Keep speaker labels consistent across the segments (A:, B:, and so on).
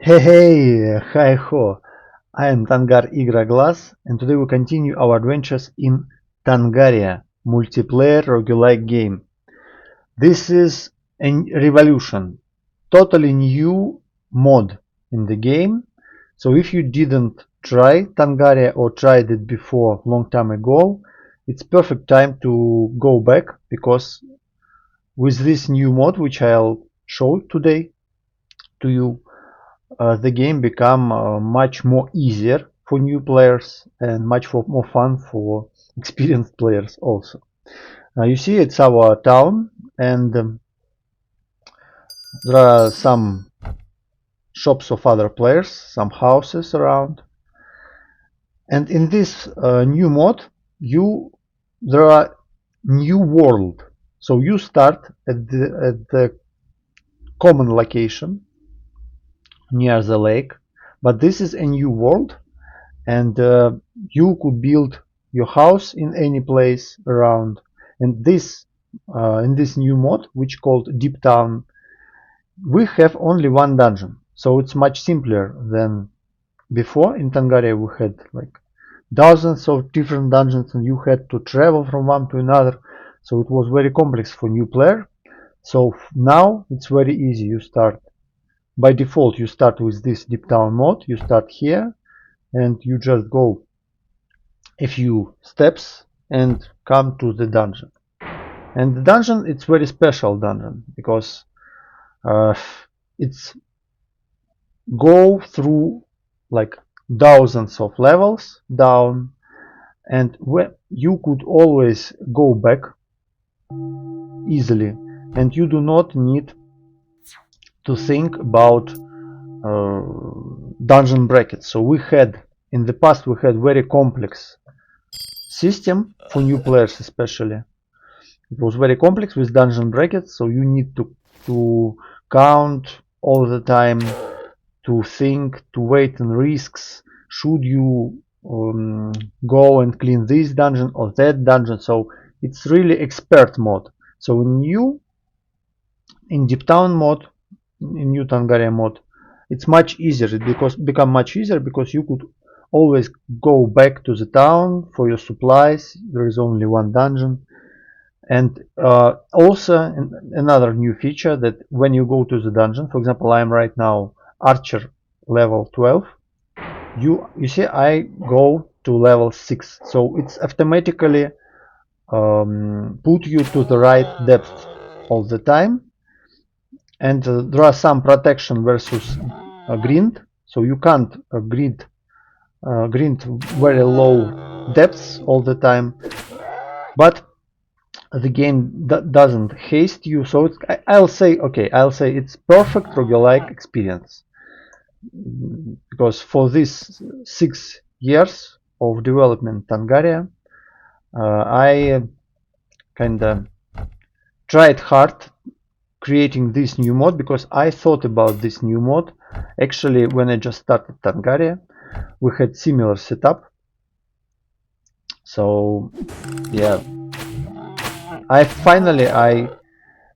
A: Hi ho! I am Tangar Igroglaz, and today we continue our adventures in Tangaria, multiplayer roguelike game. This is a revolution, totally new mod in the game. So if you didn't try Tangaria or tried it before long time ago, it's perfect time to go back because with this new mod, which I'll show today to you, the game become much more easier for new players and more fun for experienced players also. You see, it's our town, and there are some shops of other players, some houses around. And in this new mod, you there are new world. So you start at the common location near the lake, but this is a new world, and you could build your house in any place around. And this in this new mod, which called Deep Town, we have only one dungeon, so it's much simpler than before. In Tangaria we had like dozens of different dungeons, and you had to travel from one to another, so it was very complex for new player. So now it's very easy. You start by default, you start with this Deep Town mod. You start here, and you just go a few steps and come to the dungeon. And the dungeon, it's very special dungeon because uh, it's go through like thousands of levels down, and where you could always go back easily, and you do not need to think about uh, dungeon brackets. So we had in the past we had very complex system for new players especially. It was very complex with dungeon brackets, so you need to count all the time, to think, to wait and risks. Should you go and clean this dungeon or that dungeon? So it's really expert mode. So in Deep Town mode, in New Tangaria mode, it's much easier. It become much easier because you could always go back to the town for your supplies. There is only one dungeon. And also another new feature, that when you go to the dungeon, for example, I am right now archer level 12. You see, I go to level 6, so it's automatically put you to the right depth all the time. And there are some protection versus grind, so you can't grind very low depths all the time, but the game doesn't haste you. So I'll say, okay, I'll say it's perfect roguelike experience, because for these 6 years of development Tangaria, I kind of tried hard creating this new mod, because I thought about this new mod actually when I just started Tangaria. We had similar setup, so yeah, I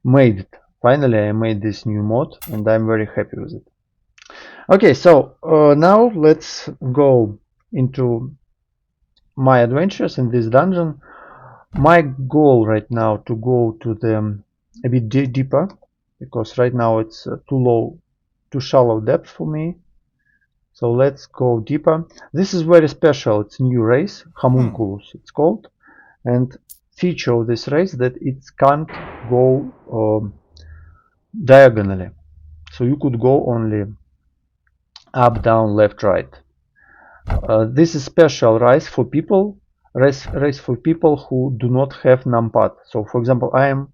A: made it. Finally, I made this new mod, and I'm very happy with it. Okay, so now let's go into my adventures in this dungeon. My goal right now to go to the a bit deeper, because right now it's too shallow depth for me. So let's go deeper. This is very special. It's new race, homunculus it's called, and feature of this race that it can't go diagonally. So you could go only up, down, left, right. This is special race for people, race for people who do not have numpad. So for example, I am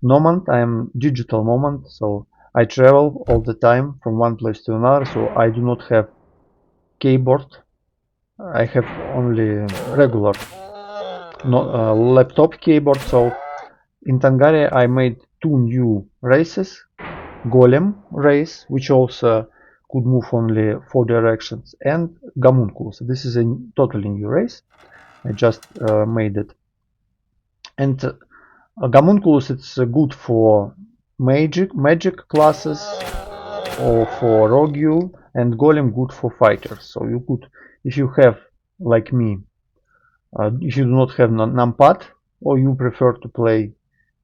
A: nomad, I am digital nomad, so I travel all the time from one place to another, so I do not have keyboard. I have only regular laptop keyboard. So in Tangaria I made 2 new races, Golem race, which also could move only 4 directions, and Homunculus. This is a totally new race. I just made it. And Homunculus, it's good for magic classes, or for rogue, and golem good for fighters. So you could, if you have, like me, if you do not have numpad, or you prefer to play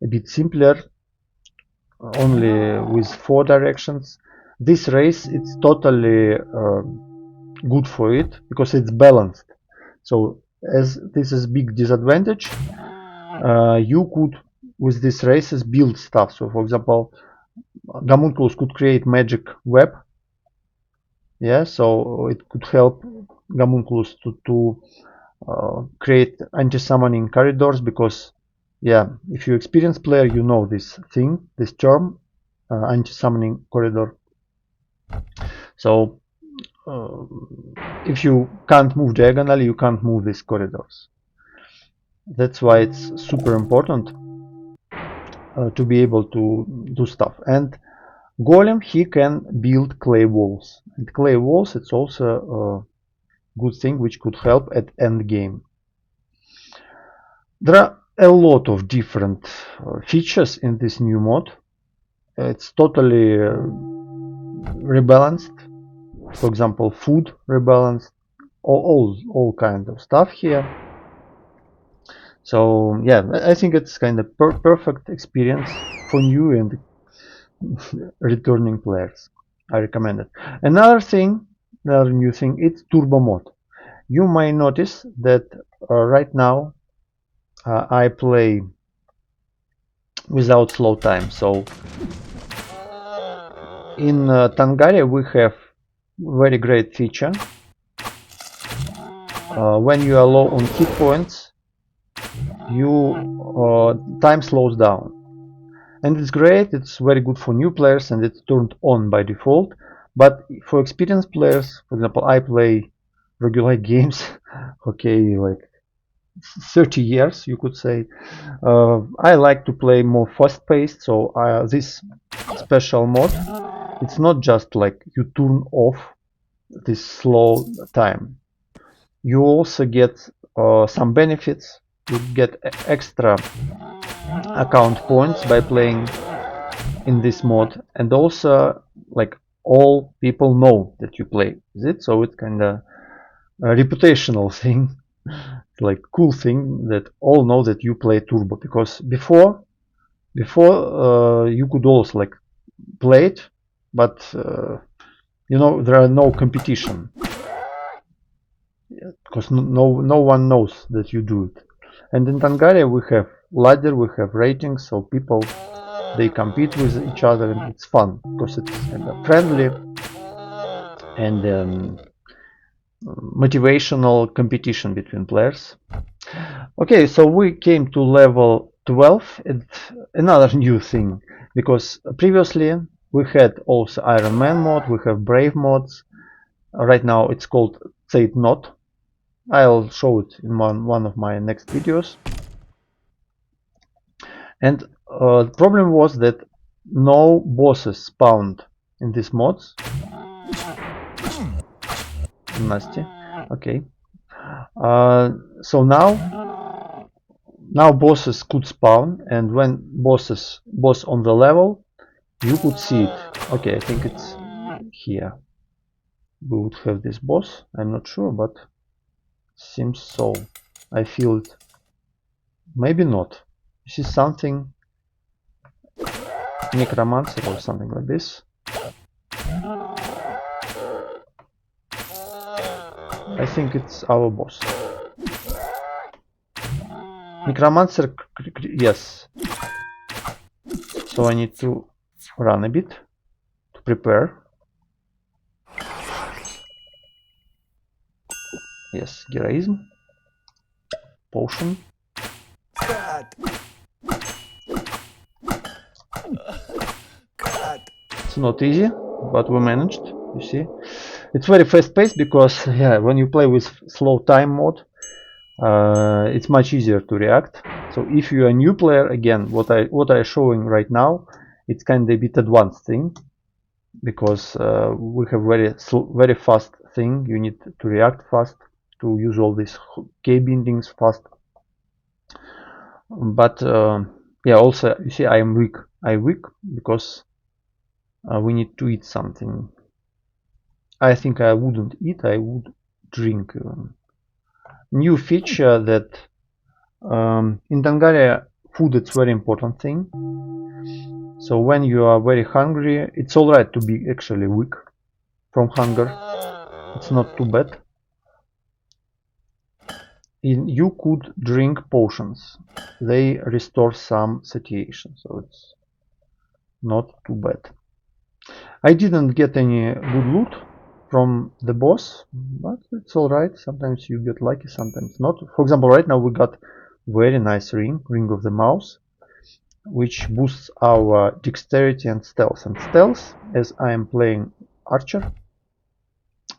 A: a bit simpler, only with 4 directions, this race it's totally good for it because it's balanced. So as this is big disadvantage, you could with these races build stuff. So for example, Homunculus could create magic web, yeah, so it could help Homunculus to create anti-summoning corridors, because yeah, if you experienced player, you know this thing, this term, anti-summoning corridor. So if you can't move diagonally, you can't move these corridors. That's why it's super important to be able to do stuff. And Golem, he can build clay walls, and clay walls it's also a good thing which could help at end game. There are a lot of different features in this new mod. It's totally rebalanced. For example, food rebalanced, all kind of stuff here. So yeah, I think it's kind of perfect experience for new and returning players. I recommend it. Another new thing, it's turbo mode. You might notice that right now I play without slow time. So in Tangaria we have very great feature. When you are low on hit points, time slows down, and it's great. It's very good for new players, and it's turned on by default. But for experienced players, for example, I play roguelike games, okay, like 30 years, you could say. I like to play more fast-paced, so this special mod, it's not just like you turn off this slow time. You also get some benefits. You get extra account points by playing in this mod, and also like all people know that you play with it, so it's kind of a reputational thing, like cool thing that all know that you play turbo, because before you could also like play it, but you know, there are no competition, because no one knows that you do it. And in Tangaria we have ladder, we have ratings, so people they compete with each other, and it's fun because it's kind of friendly and motivational competition between players. Okay, so we came to level 12, and another new thing, because previously we had also Iron Man mod, we have Brave mods. Right now it's called Zeit Not. I'll show it in one of my next videos. And the problem was that no bosses spawned in these mods. Nasty. Okay. So now bosses could spawn, and when boss on the level, you could see it. Okay, I think it's here. We would have this boss. I'm not sure, but seems so. I feel it. Maybe not. You see something, necromancer or something like this. I think it's our boss. Necromancer, yes. So I need to run a bit to prepare. Yes, heroism, potion. It's not easy, but we managed. You see, it's very fast-paced because yeah, when you play with slow time mode, it's much easier to react. So if you're a new player, again, what I'm showing right now, it's kind of a bit advanced thing, because we have very fast thing. You need to react fast, to use all these key bindings fast. But yeah, also you see I'm weak. I'm weak because we need to eat something. I think I wouldn't eat, I would drink. New feature that in Tangaria, food is very important thing. So when you are very hungry, it's alright to be actually weak from hunger. It's not too bad. You could drink potions. They restore some satiation, so it's not too bad. I didn't get any good loot from the boss, but it's alright. Sometimes you get lucky, sometimes not. For example, right now we got very nice ring of the mouse, which boosts our dexterity and stealth. And stealth, as I am playing archer,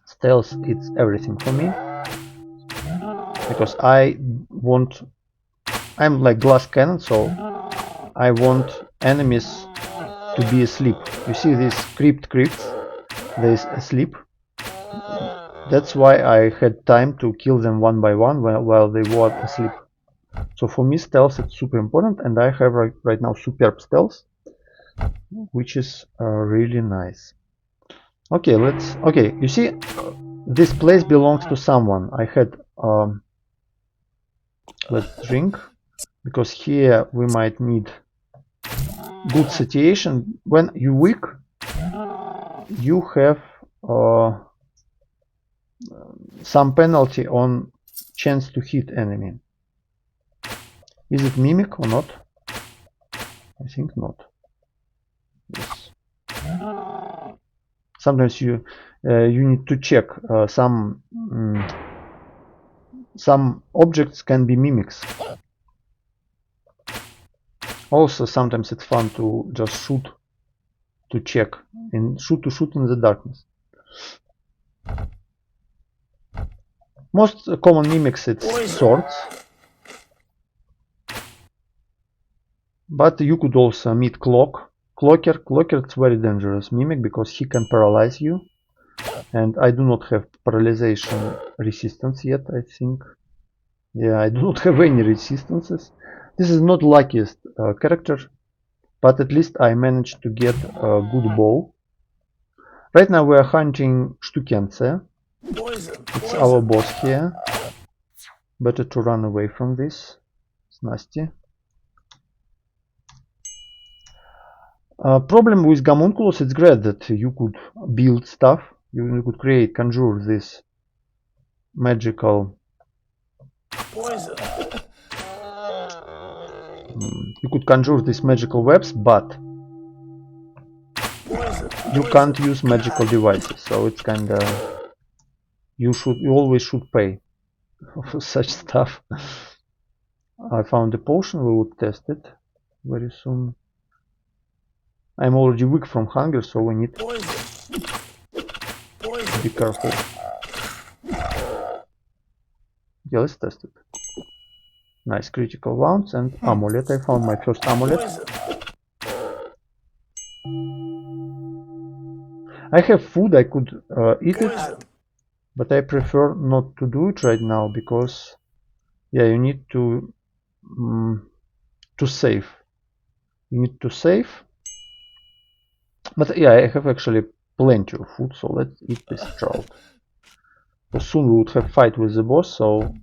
A: stealth it's everything for me, because I'm like glass cannon, so I want enemies to be asleep. You see these creeps, they're asleep. That's why I had time to kill them one by one while they were asleep. So for me stealth is super important, and I have right now superb stealth, which is really nice. Okay, you see, this place belongs to someone. I had let's drink, because here we might need good satiation. When you weak, you have some penalty on chance to hit enemy. Is it mimic or not? I think not. Yes. Sometimes you need to check some objects can be mimics. Also, sometimes it's fun to just shoot to check and shoot in the darkness. Most common mimics it's swords, but you could also meet Cloaker. Cloaker is very dangerous mimic because he can paralyze you, and I do not have paralyzation resistance yet. I think, yeah, I do not have any resistances. This is not luckiest character, but at least I managed to get a good bow. Right now we are hunting Shtukence. It's our boss here. Better to run away from this. It's nasty. Problem with Homunculus, it's great that you could build stuff. You could conjure this magical. You could conjure these magical webs, but you can't use magical devices. So it's kinda. You always should pay for such stuff. I found a potion. We would test it very soon. I'm already weak from hunger, so we need to be careful. Yeah, let's test it. Nice critical wounds and amulet. I found my first amulet. I have food, I could eat it, but I prefer not to do it right now because, yeah, you need to save. You need to save. But yeah, I have actually plenty of food, so let's eat this trout. So soon we would have fight with the boss, so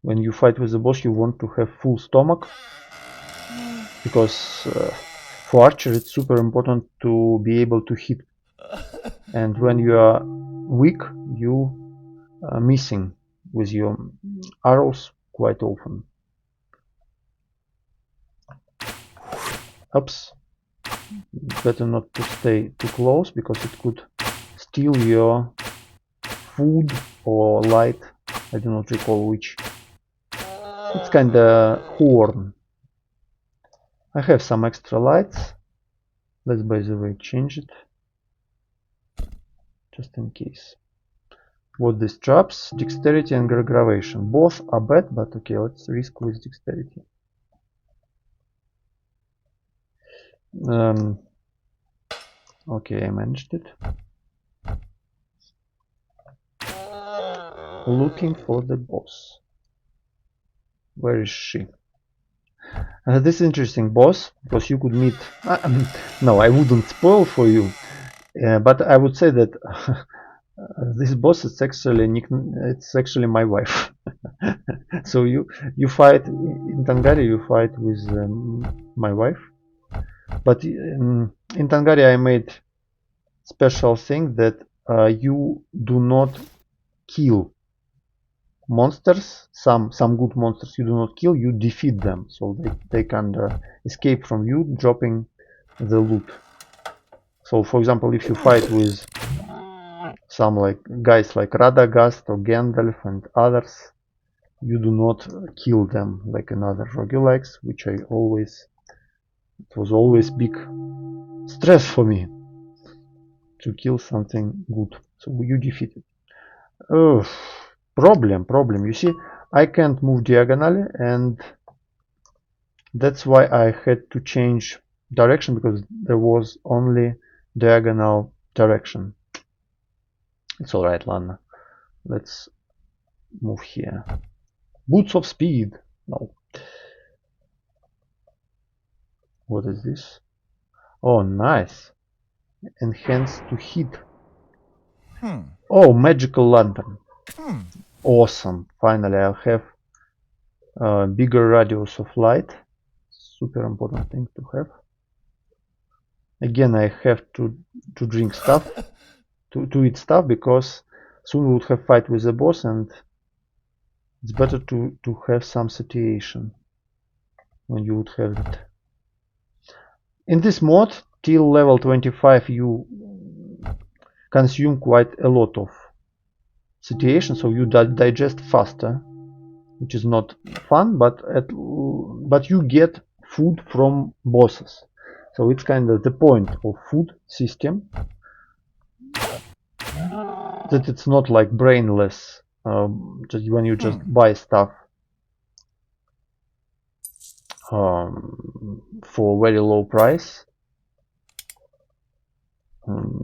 A: when you fight with the boss you want to have full stomach, because for archer it's super important to be able to hit, and when you are weak you are missing with your arrows quite often. Oops, better not to stay too close because it could steal your food or light. I do not recall which. It's kinda horn. I have some extra lights. Let's, by the way, change it just in case. What this traps? Dexterity and aggravation. Both are bad, but okay, let's risk with dexterity. Okay, I managed it. Looking for the boss. Where is she? This is interesting boss, because you could meet... no, I wouldn't spoil for you, but I would say that this boss is actually it's actually my wife. So you fight in Tangaria, you fight with my wife, but in Tangaria I made special thing that you do not kill monsters. Some good monsters you do not kill, you defeat them, so they can escape from you, dropping the loot. So for example, if you fight with some like guys like Radagast or Gandalf and others, you do not kill them like in other roguelikes, which it was always big stress for me to kill something good. So you defeat it. Oh, problem. You see, I can't move diagonally, and that's why I had to change direction, because there was only diagonal direction. It's alright, Lana. Let's move here. Boots of speed. No. What is this? Oh, nice. Enhanced to hit. Oh, magical lantern. Awesome. Finally, I'll have a bigger radius of light. Super important thing to have. Again, I have to drink stuff, to eat stuff, because soon we would have fight with the boss, and it's better to have some satiation when you would have it. In this mod, till level 25, you consume quite a lot of satiation, so you digest faster, which is not fun, but you get food from bosses. So it's kind of the point of food system, that it's not like brainless, just when you just buy stuff for very low price,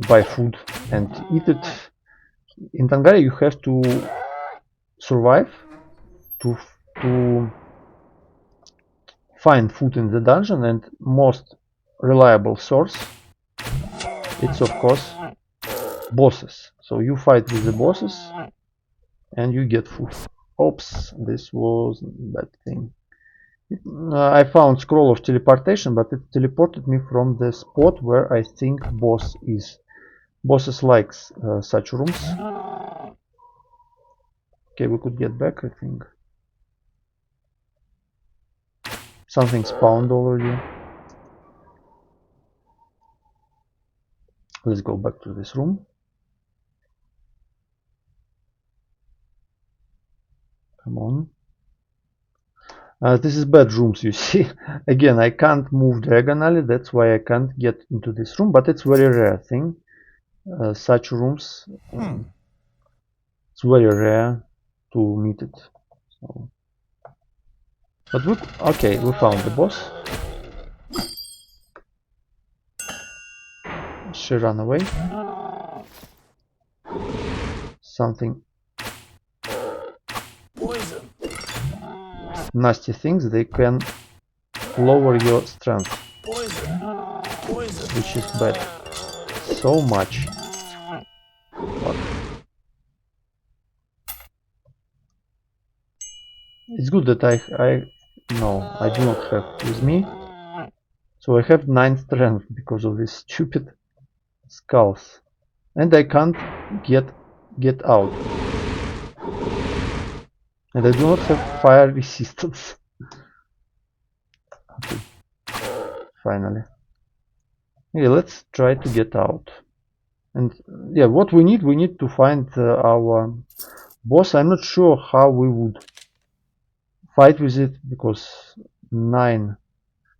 A: buy food and eat it. In Tangaria you have to survive, to find food in the dungeon, and most reliable source, it's of course bosses. So you fight with the bosses and you get food. Oops, this was a bad thing. I found scroll of teleportation, but it teleported me from the spot where I think boss is. Bosses likes such rooms. Okay, we could get back, I think. Something spawned already. Let's go back to this room. Come on. This is bad rooms, you see. Again, I can't move diagonally, that's why I can't get into this room, but it's very rare thing. Such rooms, it's very rare to meet it. So. But okay, we found the boss. She ran away. Something nasty things, they can lower your strength, which is bad. So much. What? It's good that I do not have with me. So I have 9 strength because of these stupid skulls. And I can't get out. And I do not have fire resistance. Okay. Finally. Yeah, let's try to get out. And yeah, what we need to find our boss. I'm not sure how we would fight with it, because 9.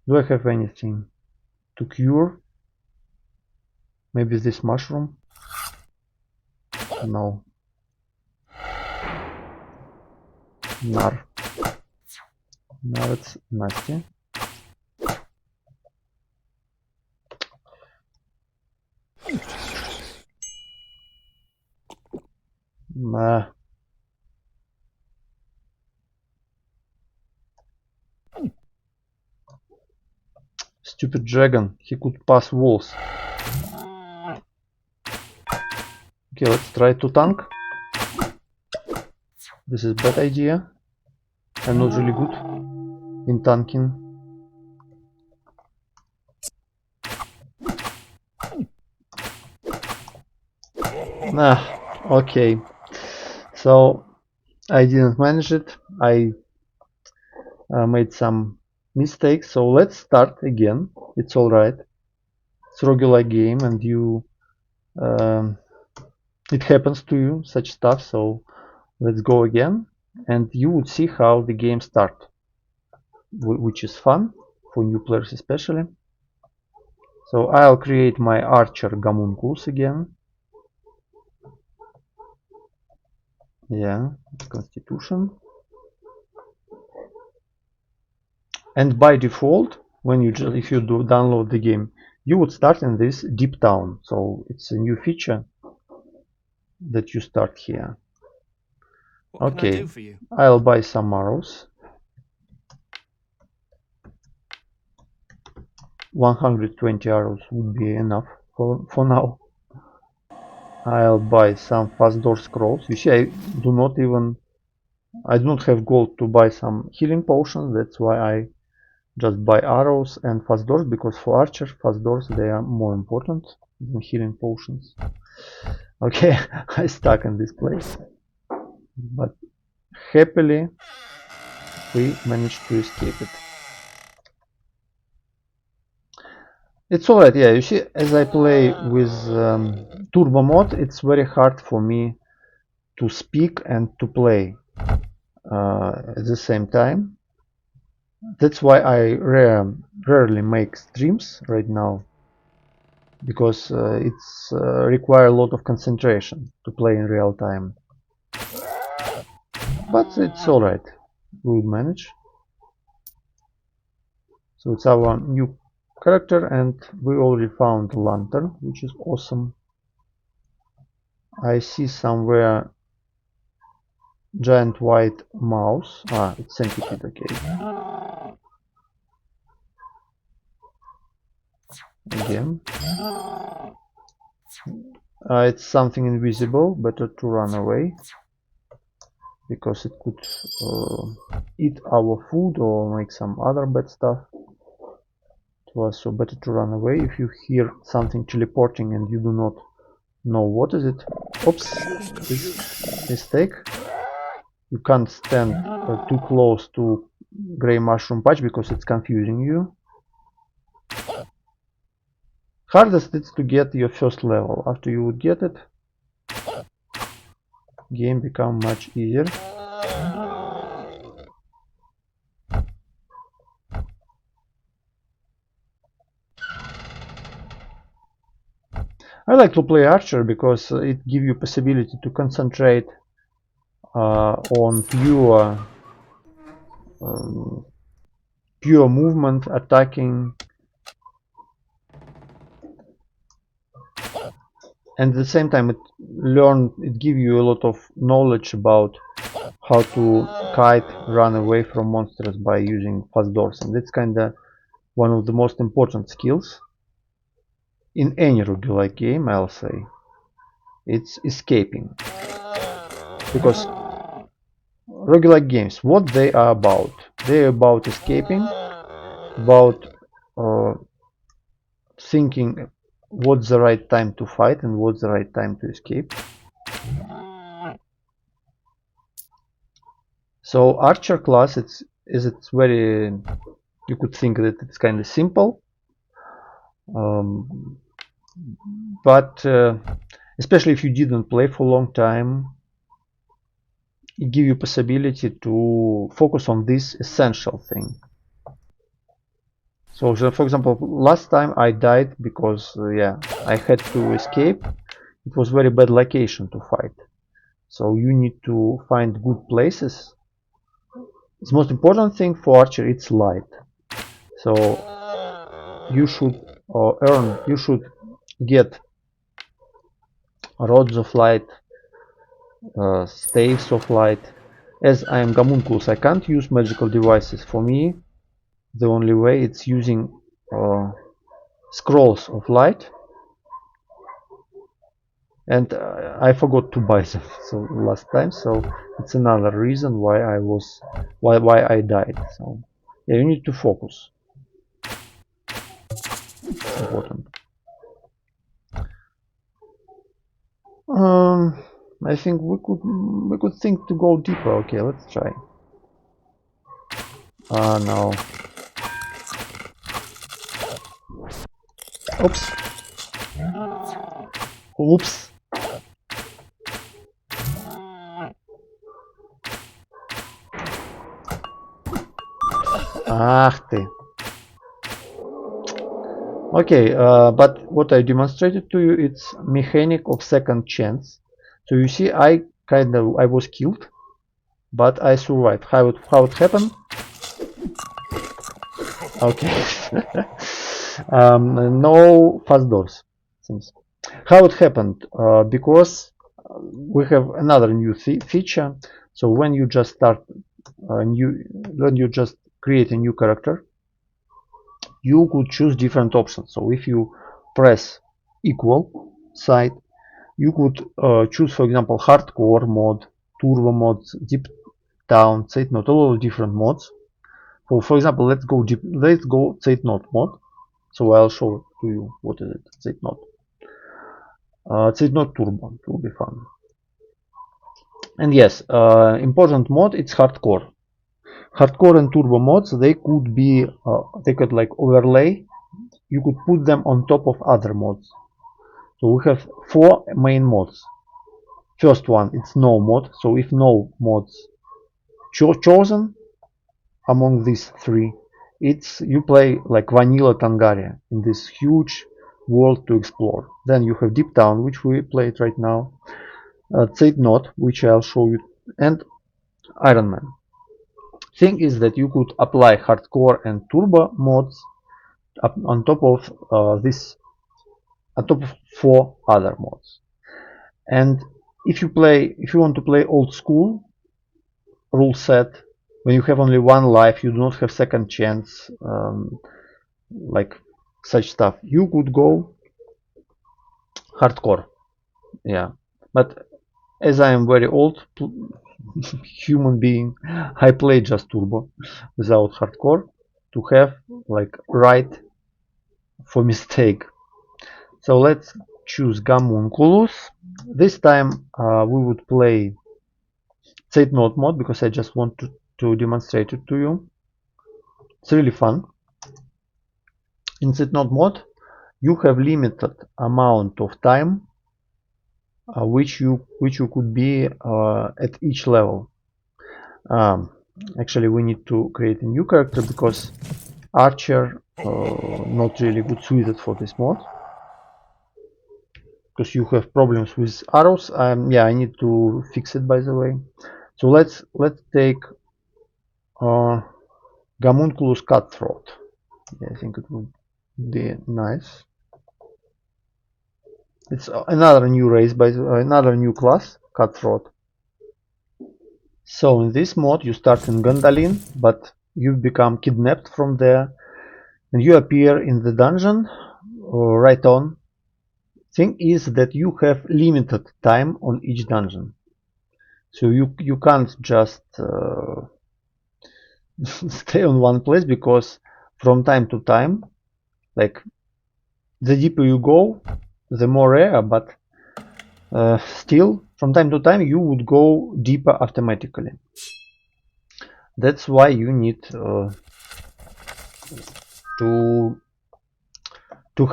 A: Do I have anything to cure? Maybe this mushroom? No. Nar. Now it's nasty. Nah. Stupid dragon, he could pass walls. Okay, let's try to tank. This is bad idea. I'm not really good in tanking. Okay. So I didn't manage it. I made some mistakes. So let's start again. It's alright. It's a roguelike game, and it happens to you, such stuff. So let's go again, and you would see how the game starts, which is fun for new players especially. So I'll create my archer Gamunculus again. Yeah, constitution. And by default, if you do download the game, you would start in this deep town. So it's a new feature that you start here.
B: What can I do for you?
A: I'll buy some arrows. 120 arrows would be enough for now. I'll buy some fast door scrolls. You see, I do not have gold to buy some healing potions. That's why I just buy arrows and fast doors, because for archers, fast doors, they are more important than healing potions. Okay, I stuck in this place, but happily we managed to escape it. It's alright, yeah, you see, as I play with turbo mode, it's very hard for me to speak and to play at the same time. That's why I rarely make streams right now, because it's require a lot of concentration to play in real time. But it's alright, we'll manage. So it's our new character, and we already found a lantern, which is awesome. I see somewhere giant white mouse. It's centipede, okay. Again. It's something invisible, better to run away, because it could eat our food or make some other bad stuff to us, so better to run away. If you hear something teleporting and you do not know what is it, oops, this mistake. You can't stand too close to gray mushroom patch because it's confusing you. Hardest is to get your first level. After you would get it, game become much easier. I like to play archer because it gives you possibility to concentrate on pure movement, attacking, and at the same time it gives you a lot of knowledge about how to kite, run away from monsters by using fast doors, and that's kinda one of the most important skills in any roguelike game, I'll say. It's escaping, because roguelike games, what they are about? They're about escaping, about thinking what's the right time to fight and what's the right time to escape. So archer class, it's very, you could think that it's kind of simple, but especially if you didn't play for a long time, it gives you possibility to focus on this essential thing. So for example, last time I died because I had to escape. It was very bad location to fight, so you need to find good places. The most important thing for archer, it's light. So you should get rods of light, staves of light. As I am Gamunculus, I can't use magical devices. For me, the only way it's using scrolls of light, and I forgot to buy them so last time, so it's another reason why I died. So yeah, you need to focus. It's important. I think we could think to go deeper. Okay, let's try. No. Oops. Oops. Ах ты. Okay, but what I demonstrated to you, it's mechanic of second chance. So you see, I was killed, but I survived. How it happened? Okay. No fast doors. Seems. How it happened? Because we have another new feature. So when you just when you just create a new character, you could choose different options. So if you press equal side, you could choose, for example, hardcore mode, turbo modes, deep down, Zeitnot, all different modes. So for example, let's go Zeitnot mode. So I'll show to you what is it, Zeitnot. Zeitnot turbo, it will be fun. And yes, important mode, it's hardcore. Hardcore and turbo modes, they could like overlay. You could put them on top of other mods. So we have 4 main mods. First one, it's no mod. So if no mods chosen among these 3, it's you play like vanilla Tangaria in this huge world to explore. Then you have Deep Down, which we played right now, Zeitnot, which I'll show you, and Iron Man. Thing is that you could apply hardcore and turbo mods on top of on top of 4 other mods. And if you want to play old school rule set, when you have only 1 life, you do not have second chance, like such stuff, you could go hardcore. Yeah, but as I am very old human being, I play just turbo without hardcore to have like right for mistake. So let's choose Gamunculus. This time we would play Zeitnot mode because I just want to demonstrate it to you. It's really fun. In Zeitnot mode, you have limited amount of time which you could be at each level. Actually, we need to create a new character because Archer not really good suited for this mod. Because you have problems with arrows. Yeah, I need to fix it, by the way. So let's take Gamunculus Cutthroat. Yeah, I think it would be nice. It's another new race, another new class, Cutthroat. So in this mod you start in Gondolin, but you become kidnapped from there, and you appear in the dungeon right on. Thing is that you have limited time on each dungeon, so you can't just stay on one place, because from time to time, like the deeper you go, the more rare, but still from time to time you would go deeper automatically. That's why you need to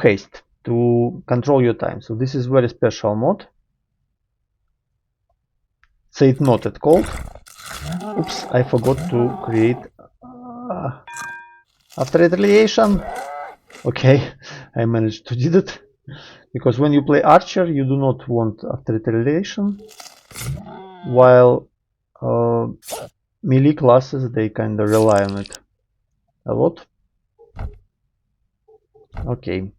A: haste, to control your time. So this is very special mod. Say it not at called. Oops, I forgot to create after retaliation. Okay, I managed to did it. Because when you play Archer, you do not want after retaliation, while melee classes, they kinda rely on it a lot. Okay,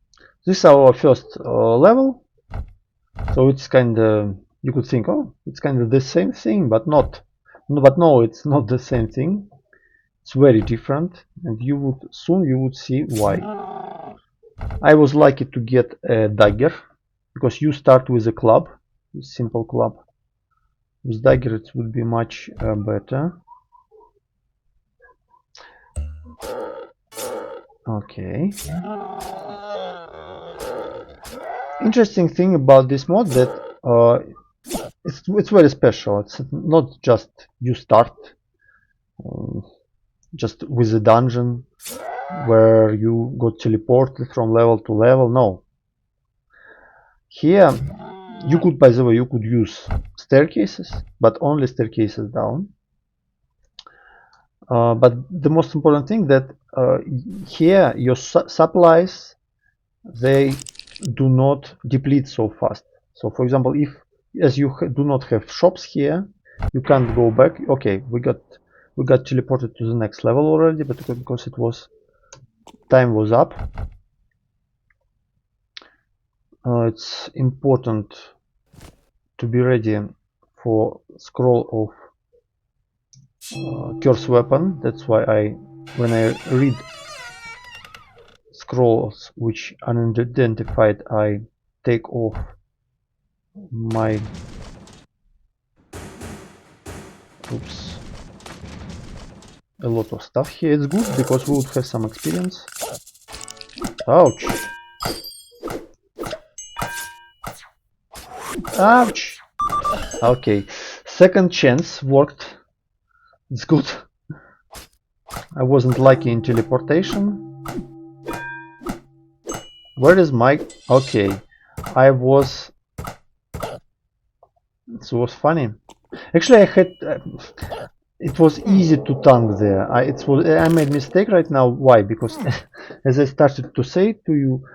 A: this is our first level, so it's kinda, you could think, oh, it's kinda the same thing, but not. But no, it's not the same thing. It's very different, and you would see why. I was lucky to get a dagger, because you start with a club, a simple club. With dagger it would be much better. Okay. Interesting thing about this mod that it's very special. It's not just you start just with a dungeon where you got teleported from level to level. No. Here you could, by the way, you could use staircases, but only staircases down. But the most important thing that here your supplies, they do not deplete so fast. So for example, if as you do not have shops here, you can't go back. Okay, we got teleported to the next level already, but because it was time was up, it's important to be ready for scroll of curse weapon. That's why when I read scrolls which unidentified, I take off my oops, a lot of stuff here. It's good because we would have some experience. Ouch. Ouch. Okay, second chance worked. It's good. I wasn't lucky in teleportation. Where is my... Okay, I was... It was funny. Actually, I had... it was easy to tank there. I made mistake right now. Why? Because as I started to say to you,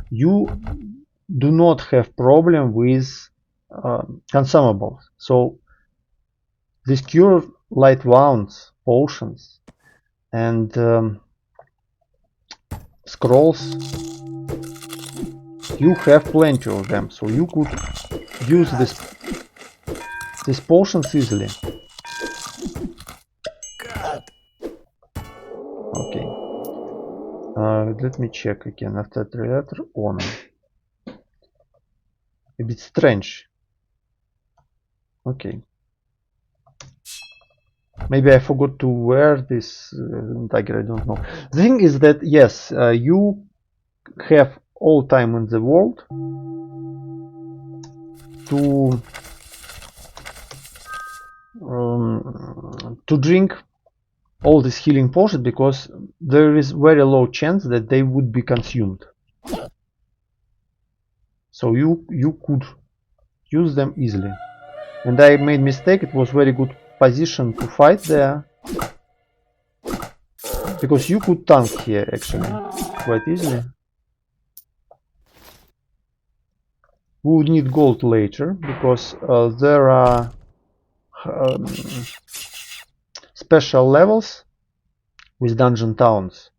A: you do not have problem with consumables. So these cure light wounds, potions, and scrolls, you have plenty of them, so you could use these potions easily. Okay, let me check again. After the letter on, a bit strange. Okay, maybe I forgot to wear this dagger. I don't know. The thing is that yes, you have all time in the world to drink all these healing potions, because there is very low chance that they would be consumed. So you could use them easily. And I made mistake. It was very good position to fight there, because you could tank here actually quite easily. We would need gold later, because there are special levels with dungeon towns.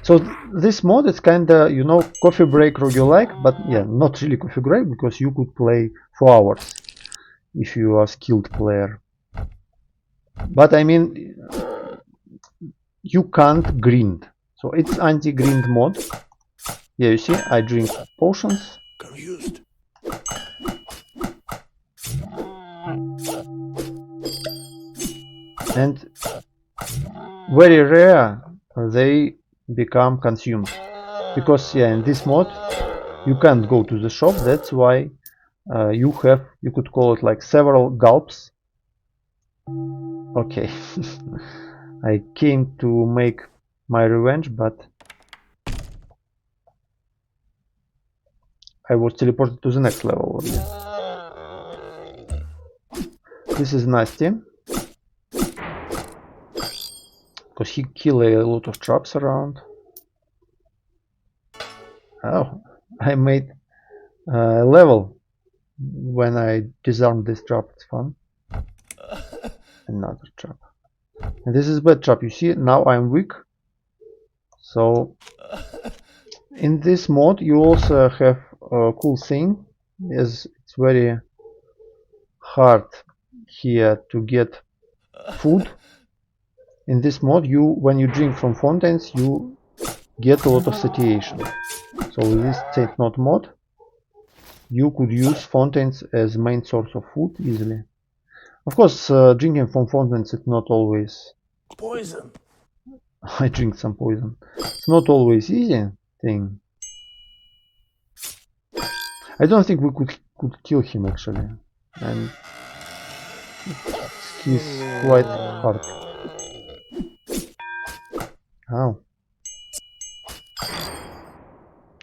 A: So this mod is kinda, you know, coffee break roguelike, but yeah, not really coffee break, because you could play for hours if you are a skilled player. But I mean, you can't grind, so it's anti-grind mod. Yeah, you see, I drink potions.
B: Confused.
A: And very rare they become consumed, because yeah, in this mod you can't go to the shop. That's why you could call it like several gulps. Okay. I came to make my revenge, but I was teleported to the next level. This is nasty, because he killed a lot of traps around. Oh, I made a level when I disarmed this trap. It's fun. Another trap. And this is bad trap. You see, now I'm weak. So in this mod you also have a cool thing, is it's very hard here to get food. in this mod, when you drink from fountains, you get a lot of satiation. So with this state not mod, you could use fountains as main source of food easily. Of course, drinking from fountains is not always
B: poison.
A: I drink some poison. It's not always easy thing. I don't think we could kill him actually, and he's quite hard. How?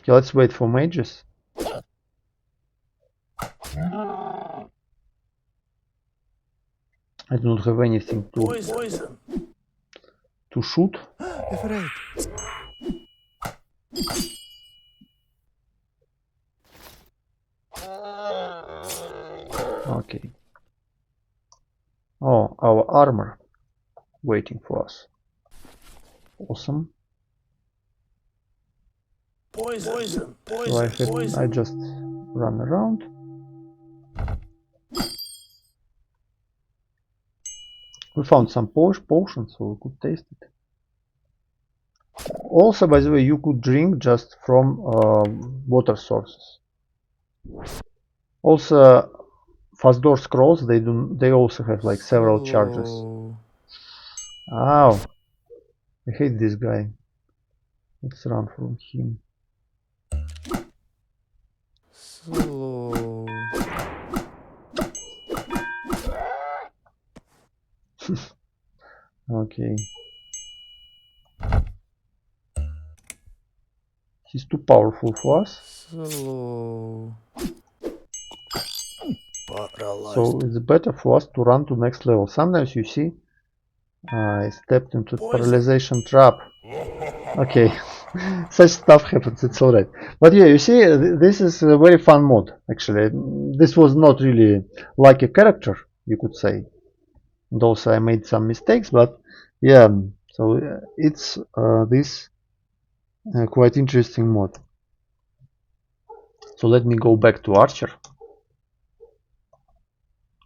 A: Okay, let's wait for mages. I do not have anything to shoot. Okay. Oh, our armor waiting for us. Awesome.
B: Poison.
A: So I just run around. We found some potions, so we could taste it. Also, by the way, you could drink just from water sources. Also, fast door scrolls, they also have like several charges. Ow! I hate this guy. Let's run from him.
B: Slow.
A: Okay. He's too powerful for us.
B: Slow.
A: So it's better for us to run to next level. Sometimes you see I stepped into paralyzation trap. Okay, such stuff happens, it's alright. But yeah, you see, this is a very fun mod, actually. This was not really like a character, you could say. And also I made some mistakes, but yeah, so it's this quite interesting mod. So let me go back to Archer.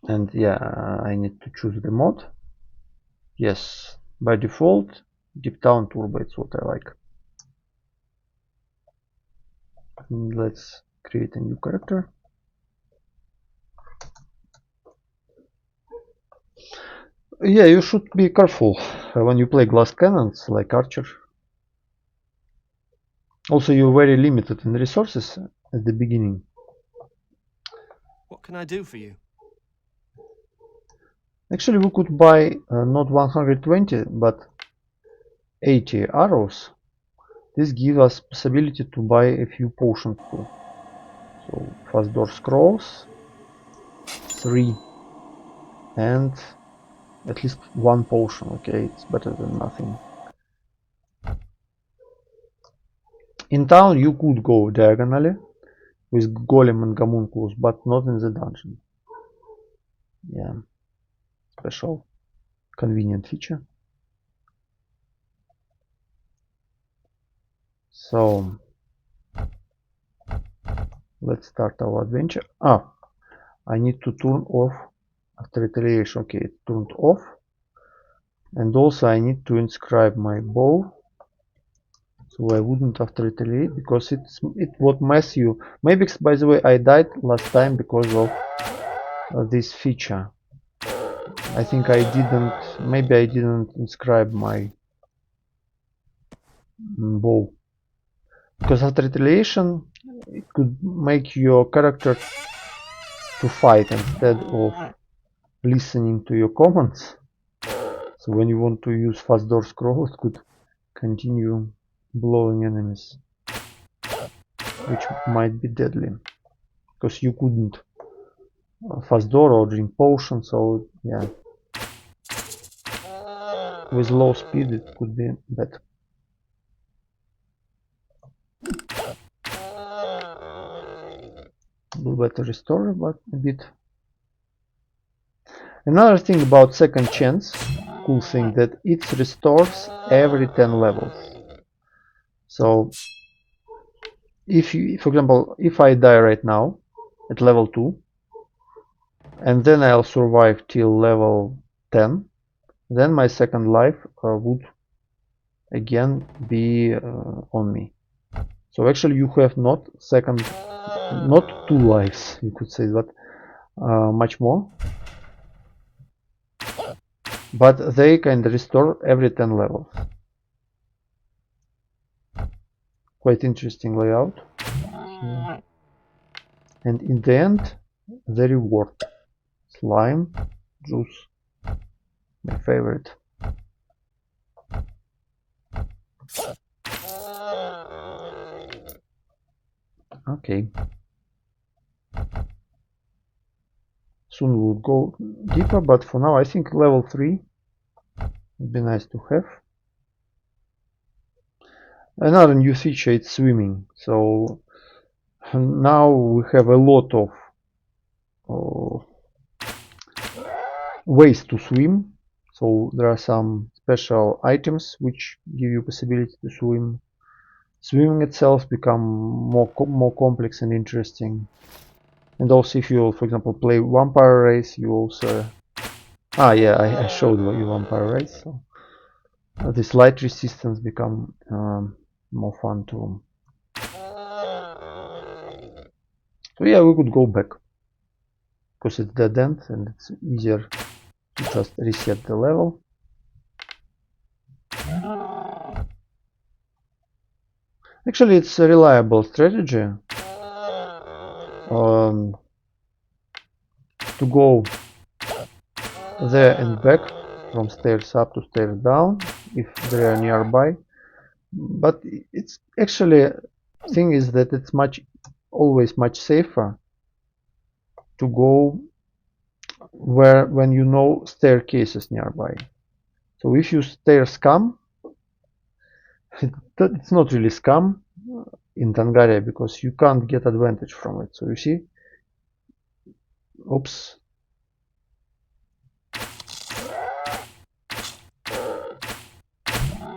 A: And yeah, I need to choose the mod. Yes, by default, Deep Down Turbo, it's what I like. And let's create a new character. Yeah, you should be careful when you play glass cannons like Archer. Also, you're very limited in resources at the beginning.
B: What can I do for you?
A: Actually, we could buy not 120 but 80 arrows. This gives us possibility to buy a few potions too. So fast door scrolls, 3, and at least 1 potion. Okay, it's better than nothing. In town you could go diagonally with golem and homunculus, but not in the dungeon. Yeah, special convenient feature. So let's start our adventure. I need to turn off after retaliation. Okay, it's turned off. And also I need to inscribe my bow, so I wouldn't after retaliate, because it would mess you. Maybe, by the way, I died last time because of this feature. I think maybe I didn't inscribe my bow, because after retaliation it could make your character to fight instead of listening to your commands. So when you want to use fast door scroll, it could continue blowing enemies, which might be deadly, because you couldn't fast door or drink potion. So yeah, with low speed it could be bad. A little better restore, but a bit. Another thing about second chance, cool thing, that it restores every 10 levels. So if you, for example, if I die right now at level 2 and then I'll survive till level 10, then my second life would again be on me. So actually you have not two lives, you could say, but much more. But they can restore every 10 levels. Quite interesting layout. And in the end, the reward. Slime, juice, my favorite. Okay. Soon we'll go deeper, but for now I think level 3 would be nice to have. Another new feature is swimming. So now we have a lot of ways to swim. So there are some special items which give you possibility to swim. Swimming itself become more complex and interesting. And also if you, for example, play vampire race, you also I showed you vampire race. So this light resistance become more fun too. So yeah, we could go back because it's dead end and it's easier to just reset the level. Actually, it's a reliable strategy to go there and back from stairs up to stairs down if they are nearby. But it's actually thing is that it's always much safer to go when you know staircases nearby. So if you stairs scam, it's not really scam in Tangaria because you can't get advantage from it. So you see, oops.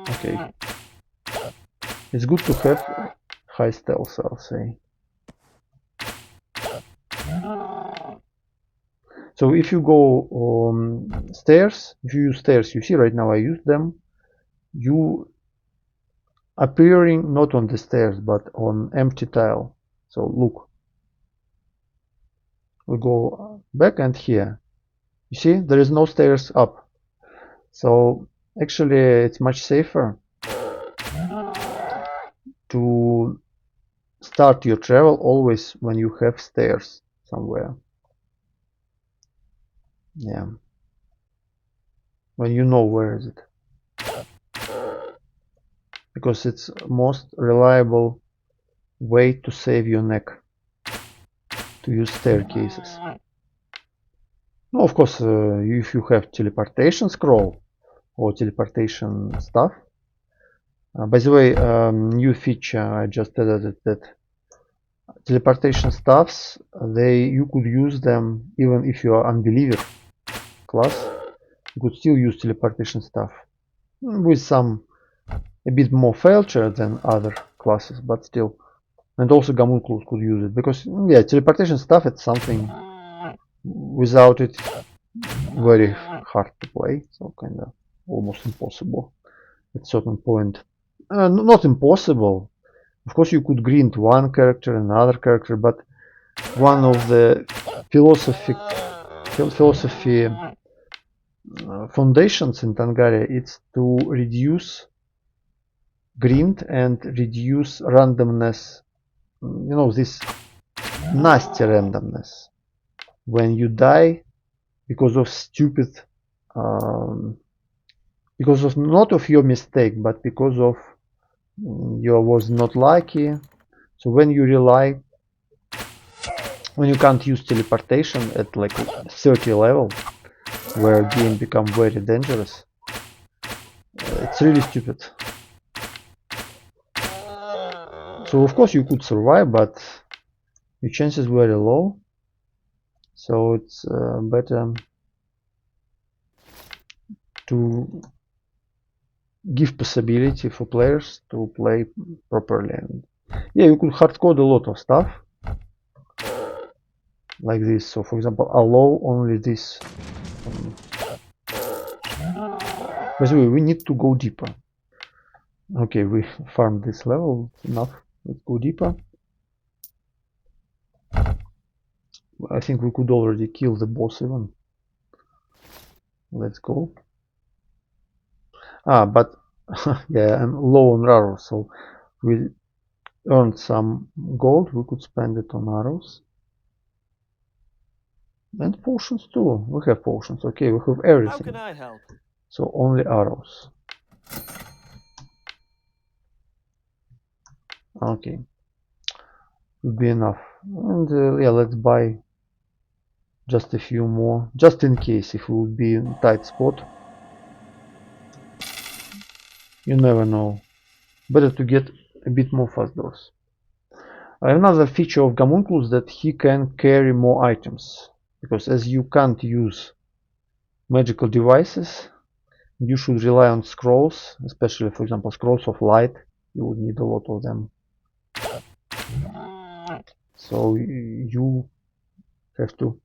A: Okay, it's good to have high stealth, I'll say. So if you go stairs, if you use stairs, you see right now I use them, you appearing not on the stairs but on empty tile. So look, we go back and here, you see there is no stairs up. So actually it's much safer to start your travel always when you have stairs somewhere. Yeah, when you know where is it, because it's most reliable way to save your neck, to use staircases. No, of course, if you have teleportation scroll or teleportation stuff. By the way, new feature I just added that teleportation stuffs, you could use them even if you are unbeliever class. You could still use teleportation stuff with a bit more feature than other classes, but still. And also Gamunculus could use it because yeah, teleportation stuff, it's something without it very hard to play, so kind of almost impossible at certain point. Not impossible. Of course, you could grind one character and another character, but one of the philosophy foundations in Tangaria is to reduce grind and reduce randomness. You know, this nasty randomness when you die because of stupid, because of not of your mistake, but because of you was not lucky. So when you rely, when you can't use teleportation at like 30 level, where game become very dangerous, it's really stupid. So of course you could survive, but your chances were very low. So it's better to give possibility for players to play properly. And yeah, you could hardcode a lot of stuff like this. So for example, allow only this By the way, we need to go deeper. Okay, we farmed this level, enough. Let's go deeper. I think we could already kill the boss even. Let's go. But yeah, I'm low on arrows, so we earned some gold. We could spend it on arrows. And potions too. We have potions. Okay, we have everything.
B: How can I help?
A: So only arrows. Okay. Would be enough. And yeah, let's buy just a few more. Just in case if we would be in a tight spot. You never know. Better to get a bit more fast doors. Another feature of Gamuncul is that he can carry more items. Because as you can't use magical devices, you should rely on scrolls, especially for example scrolls of light. You would need a lot of them. So you have to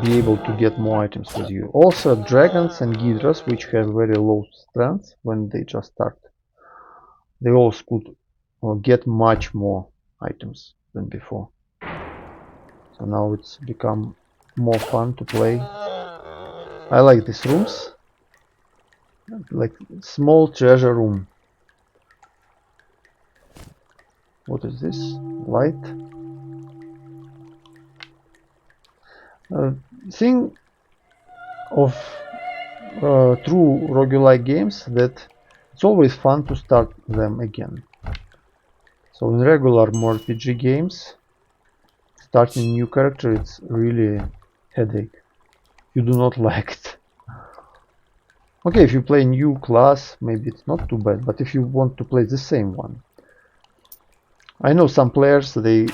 A: be able to get more items with you. Also dragons and hydras, which have very low strength when they just start, they also could get much more items than before. So now it's become more fun to play. I like these rooms, like small treasure room. What is this? Light. Thing of true roguelike games that it's always fun to start them again. So in regular RPG games, starting new character, it's really headache. You do not like it. Okay, if you play new class, maybe it's not too bad, but if you want to play the same one. I know some players, they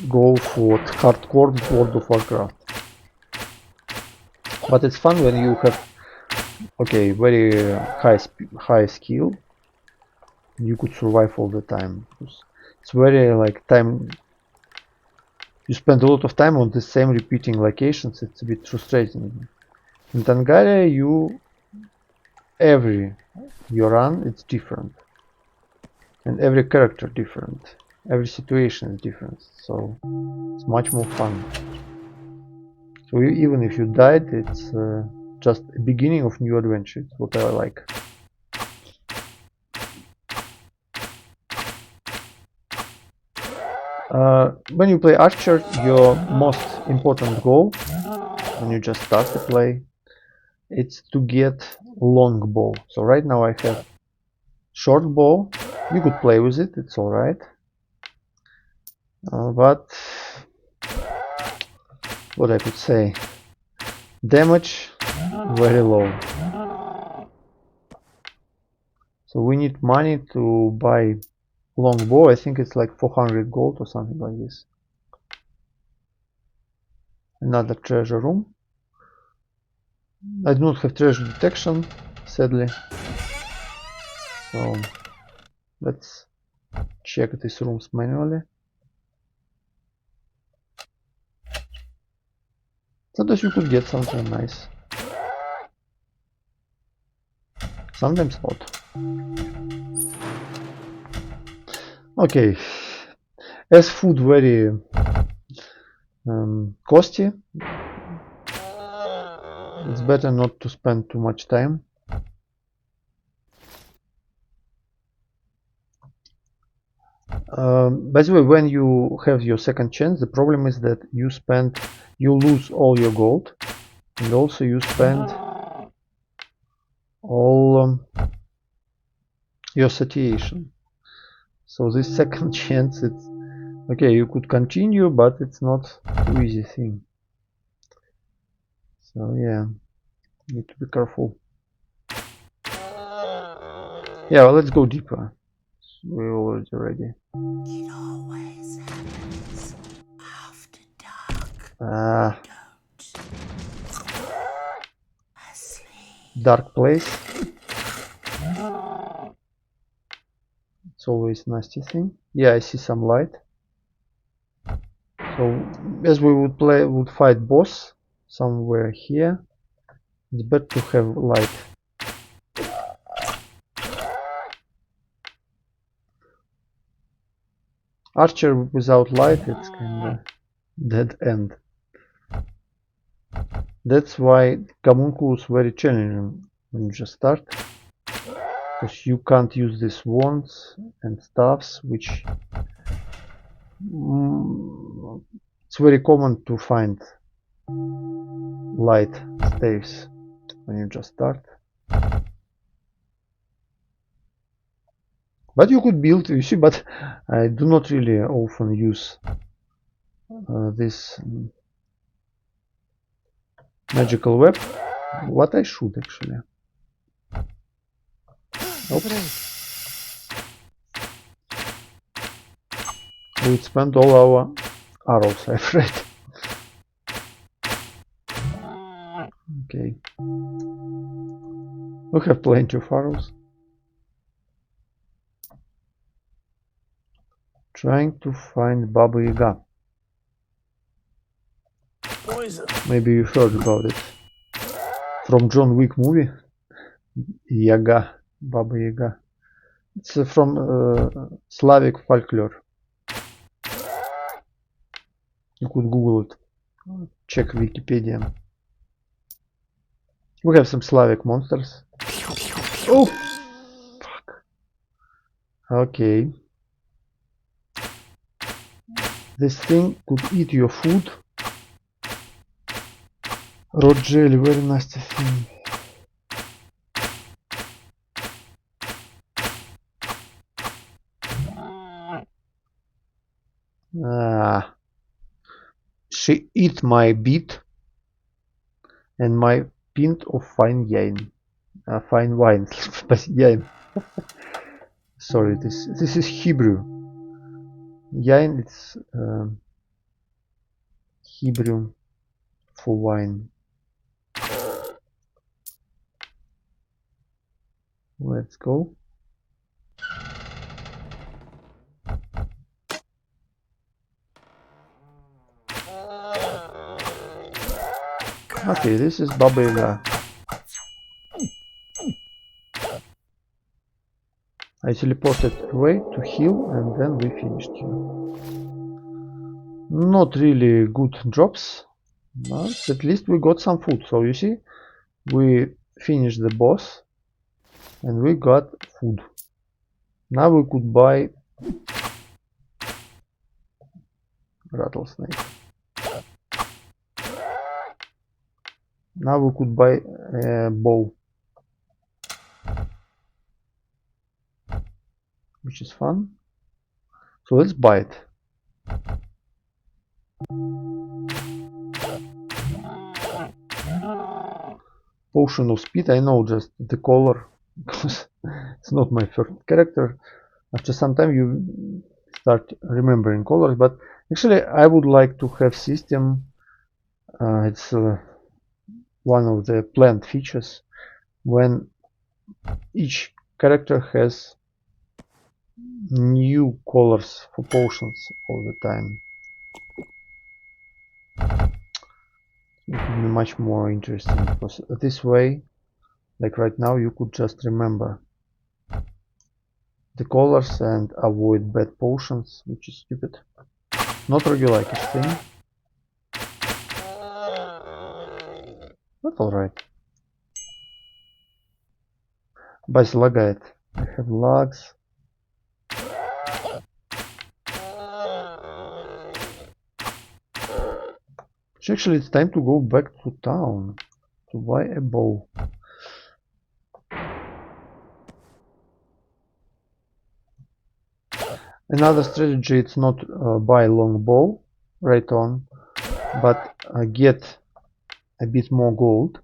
A: go for hardcore World of Warcraft. But it's fun when you have, okay, very high skill. You could survive all the time. It's very like time. You spend a lot of time on the same repeating locations. It's a bit frustrating. In Tangaria, every you run, it's different, and every character different. Every situation is different, so it's much more fun. So even if you died, it's just a beginning of new adventure. It's what I like. When you play Archer, your most important goal when you just start to play, it's to get long bow. So right now I have short bow. You could play with it, it's alright. But what I could say, damage very low. So we need money to buy long bow. I think it's like 400 gold or something like this. Another treasure room. I do not have treasure detection, sadly. So let's check these rooms manually. Sometimes you could get something nice. Sometimes not. Okay. As food very costly, it's better not to spend too much time. By the way, when you have your second chance, the problem is that you lose all your gold, and also you spend all your satiation. So this second chance, it's okay. You could continue, but it's not too easy thing. So yeah, need to be careful. Yeah, well, let's go deeper. We're already ready.
C: It always happens after dark. Asleep.
A: Dark place. It's always a nasty thing. Yeah, I see some light. So as we would fight boss, somewhere here. It's better to have light. Archer without light, it's kinda dead end. That's why Homunculus is very challenging when you just start, because you can't use these wands and staffs, which it's very common to find light staves when you just start. But you could build, you see, but I do not really often use this magical web. What I should actually. Oops. We'd spend all our arrows, I'm afraid. Okay. We have plenty of arrows. Trying to find Baba Yaga.
B: Poison.
A: Maybe you heard about it from John Wick movie. Yaga, Baba Yaga. It's from Slavic folklore. You could Google it. Check Wikipedia. We have some Slavic monsters. Oh, fuck. Okay. This thing could eat your food. Rot jelly, very nasty thing. Ah. She eat my beet and my pint of fine wine. Fine wine. Yain. Sorry, this is Hebrew. Yain, it's Hebrew for wine. Let's go. Okay, this is Baba Yaga. I teleported away to heal and then we finished here. Not really good drops, but at least we got some food. So you see, we finished the boss and we got food. Now we could buy rattlesnake. Now we could buy a bow, which is fun. So let's buy it. Potion of speed, I know just the color, because it's not my first character. After some time you start remembering colors, but actually I would like to have system. It's one of the planned features when each character has new colors for potions all the time. It would be much more interesting, because this way, like right now, you could just remember the colors and avoid bad potions, which is stupid. Not roguelike thing, but alright. Бась лагает. I have lags. Actually, it's time to go back to town to buy a bow. Another strategy, it's not buy long bow right on, but get a bit more gold,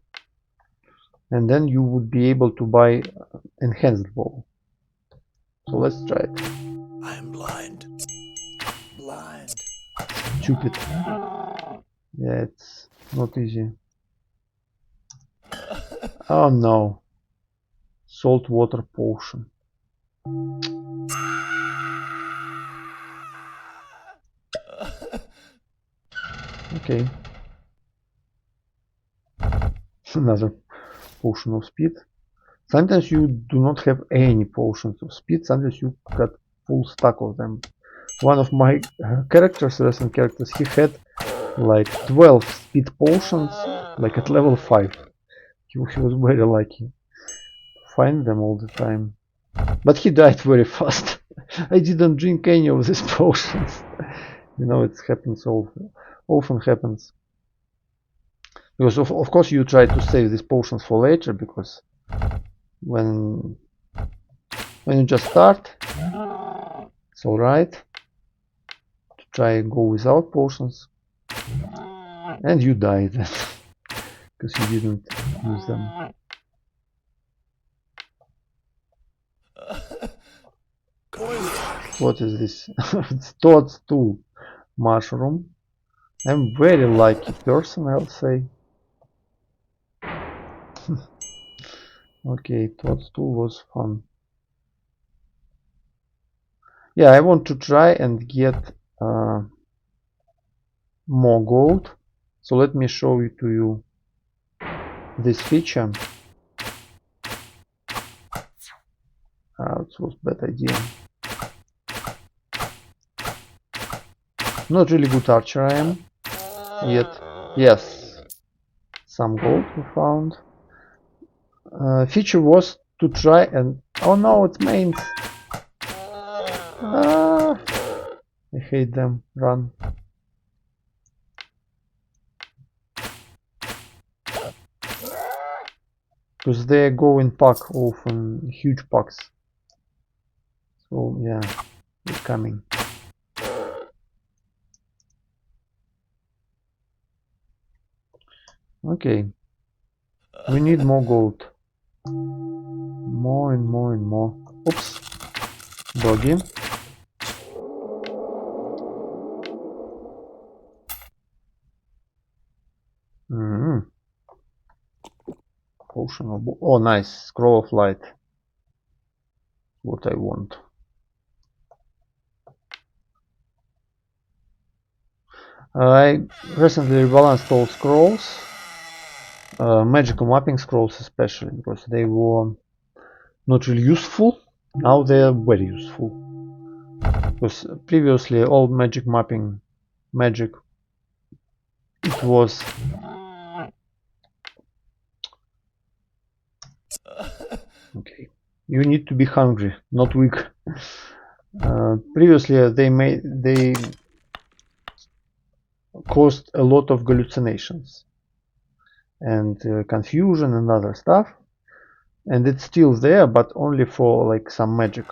A: and then you would be able to buy enhanced bow. So let's try it.
B: I'm blind. Blind.
A: Stupid. Yeah, it's not easy. Oh no. Salt water potion. Okay. another potion of speed. Sometimes you do not have any potions of speed, sometimes you got full stack of them. One of my characters, recent characters, he had like 12 speed potions, like at level 5. He was very lucky to find them all the time. But he died very fast. I didn't drink any of these potions. You know, it happens often happens. Because of course you try to save these potions for later, because when you just start, it's alright to try and go without potions, and you die then because you didn't use them. What is this? It's toadstool mushroom. I'm very lucky person, I'll say. Okay, toadstool was fun. Yeah, I want to try and get more gold. So let me show it to you this feature. It was a bad idea. Not really good archer I am yet. Yes, some gold we found. Feature was to try and... Oh no, it's mains! I hate them. Run. Because they go in pack, often huge packs. So yeah, they're coming. Okay, we need more gold. More and more and more. Oops, doggy. Potion of... Oh, nice. Scroll of light. What I want. I recently rebalanced all scrolls. Magical mapping scrolls especially, because they were not really useful. Now they are very useful. Because previously all magic mapping magic, it was okay. You need to be hungry, not weak. Previously they caused a lot of hallucinations and confusion and other stuff, and it's still there, but only for like some magic,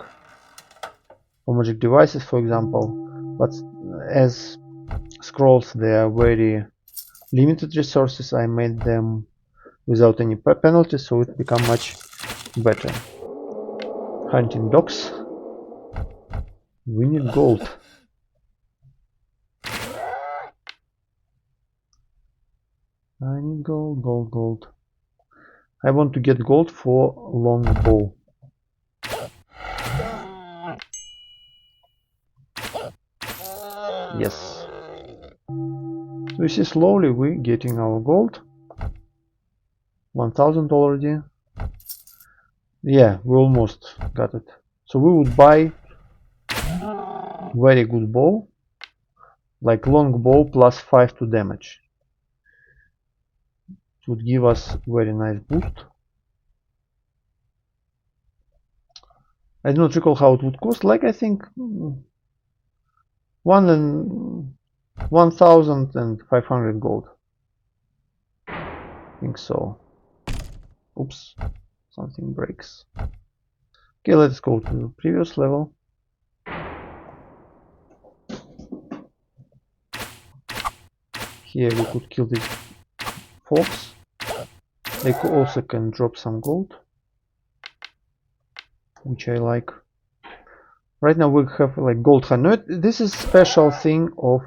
A: for magic devices, for example. But as scrolls, they are very limited resources, I made them without any penalty, so it become much better. Hunting dogs. We need gold. I need gold, gold, gold. I want to get gold for long bow. Yes. So you see, slowly we're getting our gold. 1000 already. Yeah, we almost got it. So we would buy very good bow, like long bow plus 5 to damage. It would give us very nice boost. I do not recall how it would cost, like I think 1500 gold. I think so. Oops, something breaks. Okay, let's go to the previous level. Here we could kill this fox. They also can drop some gold, which I like. Right now we have like gold hand. This is special thing of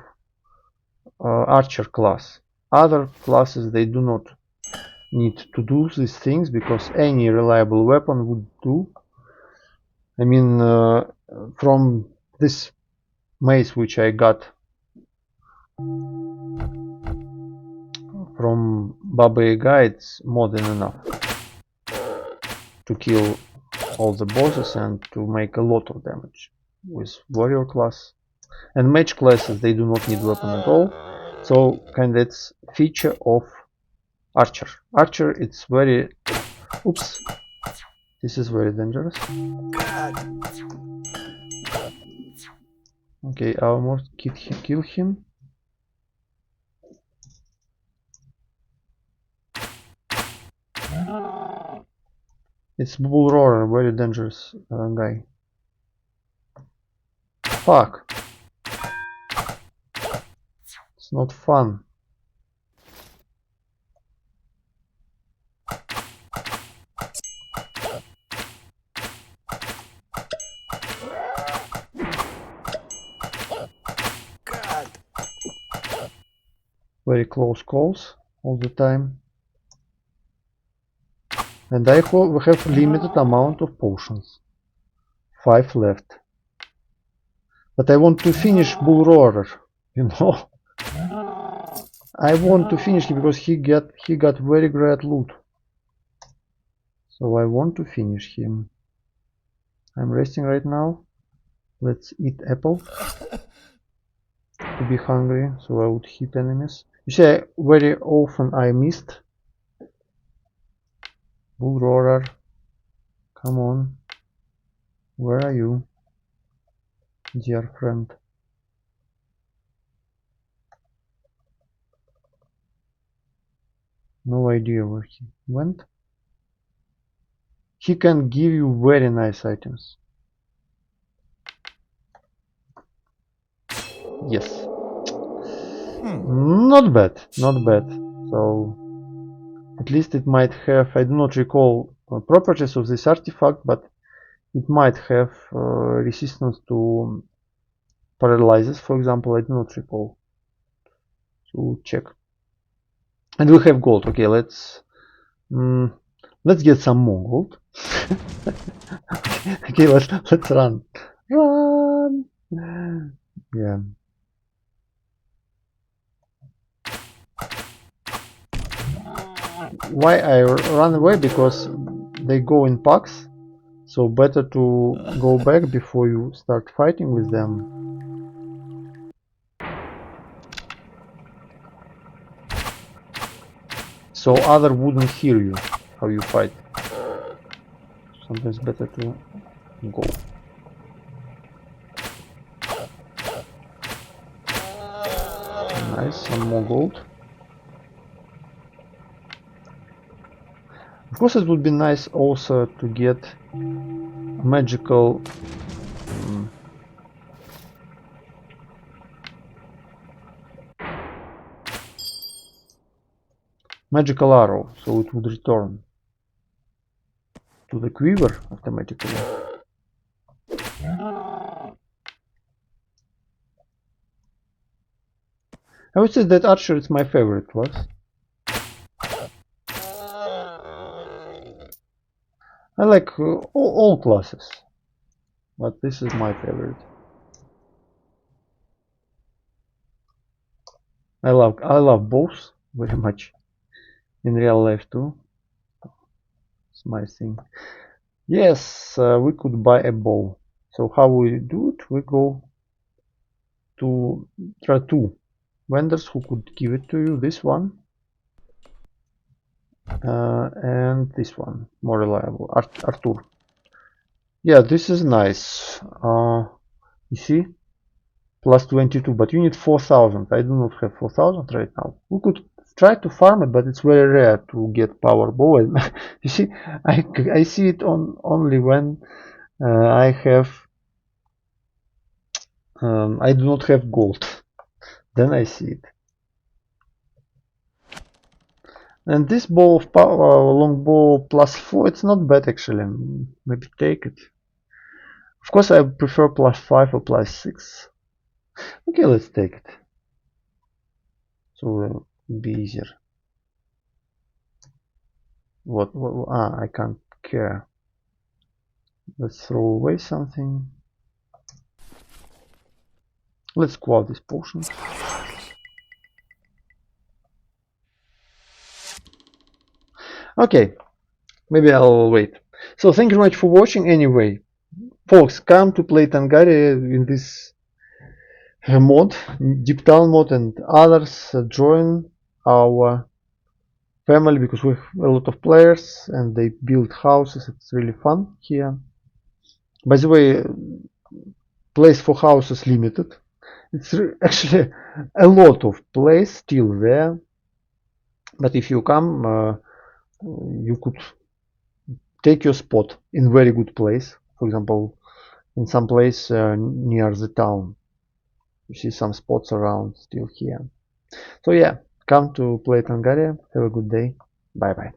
A: archer class. Other classes, they do not need to do these things, because any reliable weapon would do. I mean, from this mace which I got from Baba Yaga, it's more than enough to kill all the bosses and to make a lot of damage with warrior class. And mage classes, they do not need weapon at all, so kind of it's feature of archer. Archer, it's very... Oops, this is very dangerous. Okay, almost kill him. It's Bull Roarer, very dangerous guy. Fuck. It's not fun. Very close calls all the time. And we have limited amount of potions. 5 left. But I want to finish Bull Roarer, you know. I want to finish him because he got very great loot. So I want to finish him. I'm resting right now. Let's eat apple. To be hungry, so I would hit enemies. You see, very often I missed. Bull Roarer, come on. Where are you, dear friend? No idea where he went. He can give you very nice items. Yes. Not bad, not bad. So at least it might have, I do not recall properties of this artifact, but it might have resistance to paralyzes, for example. I do not recall. So check. And we have gold. Okay, let's get some more gold. Okay, let's run. Run. Yeah. Why I run away? Because they go in packs, so better to go back before you start fighting with them. So other wouldn't hear you how you fight. Sometimes better to go. Nice, some more gold. Of course, it would be nice also to get magical magical arrow, so it would return to the quiver automatically. I would say that archer is my favorite class. I like all classes, but this is my favorite. I love both very much in real life too. It's my thing. Yes, we could buy a bow. So how we do it? We go to there are two vendors who could give it to you. This one and this one, more reliable. Arthur. Yeah, this is nice. You see, plus 22, but you need 4,000. I do not have 4,000 right now. We could try to farm it, but it's very rare to get power bow. And you see, I see it only when I have I do not have gold. Then I see it. And this bow of power, long bow plus 4, it's not bad actually. Maybe take it. Of course, I prefer plus 5 or plus 6. Okay, let's take it. So it'll be easier. What? I can't care. Let's throw away something. Let's quell this potion. Okay, maybe I'll wait. So thank you very much for watching anyway. Folks, come to play Tangaria in this mod, Deep Town mod, and others join our family because we have a lot of players and they build houses. It's really fun here. By the way, place for houses limited. It's actually a lot of place still there, but if you come, you could take your spot in very good place. For example, in some place near the town. You see some spots around still here. So yeah, come to play Tangaria. Have a good day. Bye bye.